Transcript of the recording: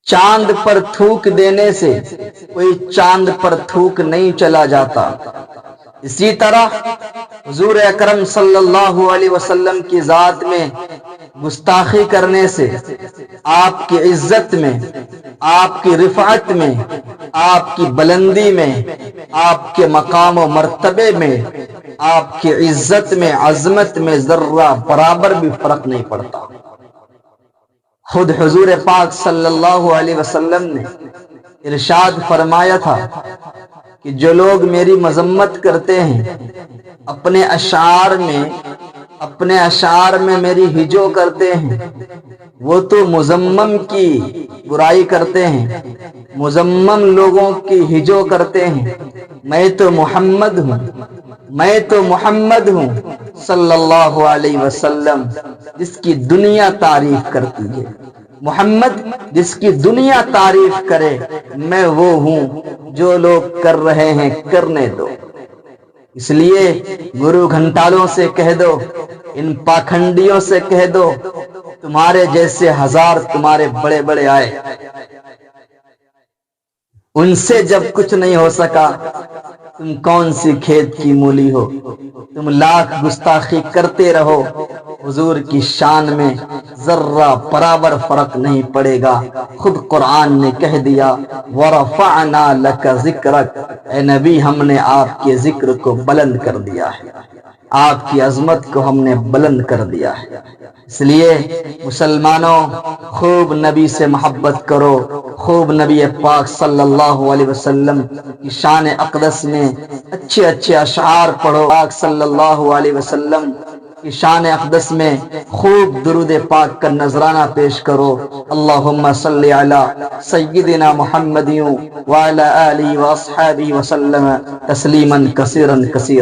چاند پر تھوک دینے سے کوئی چاند پر تھوک نہیں چلا جاتا۔ اسی طرح حضور اکرم صلی اللہ علیہ وسلم کی ذات میں گستاخی کرنے سے آپ کی عزت میں، آپ کی رفعت میں، آپ کی بلندی میں، آپ کے مقام و مرتبے میں، آپ کی عزت میں، عظمت میں ذرہ برابر بھی فرق نہیں پڑتا۔ خود حضور پاک صلی اللہ علیہ وسلم نے ارشاد فرمایا تھا کہ جو لوگ میری مذمت کرتے ہیں، اپنے اشعار میں میری ہجو کرتے ہیں، وہ تو مذمم کی برائی کرتے ہیں، مذمم لوگوں کی ہجو کرتے ہیں، میں تو محمد ہوں صلی اللہ علیہ وسلم جس کی دنیا تعریف کرتی ہے۔ محمد جس کی دنیا تعریف کرے، میں وہ ہوں۔ جو لوگ کر رہے ہیں کرنے دو۔ اس لیے گرو گھنٹالوں سے کہہ دو، ان پاکھنڈیوں سے کہہ دو، تمہارے جیسے ہزار تمہارے بڑے بڑے آئے، ان سے جب کچھ نہیں ہو سکا، تم کون سی کھیت کی مولی ہو؟ تم لاکھ گستاخی کرتے رہو، حضور کی شان میں ذرہ برابر فرق نہیں پڑے گا۔ خود قرآن نے کہہ دیا وَرَفَعْنَا لَكَ ذِكْرَكَ، اے نبی ہم نے آپ کے ذکر کو بلند کر دیا ہے، آپ کی عظمت کو ہم نے بلند کر دیا ہے۔ اس لیے مسلمانوں، خوب نبی سے محبت کرو، خوب نبی پاک صلی اللہ علیہ وسلم کی شان اقدس میں اچھے اچھے اشعار پڑھو، پاک صلی اللہ علیہ وسلم کی شان اقدس میں خوب درود پاک کا نذرانہ پیش کرو۔ اللہم صلی علی سیدنا محمد وعلی آلہ واصحابہ وسلم تسلیما کثیرا کثیرا۔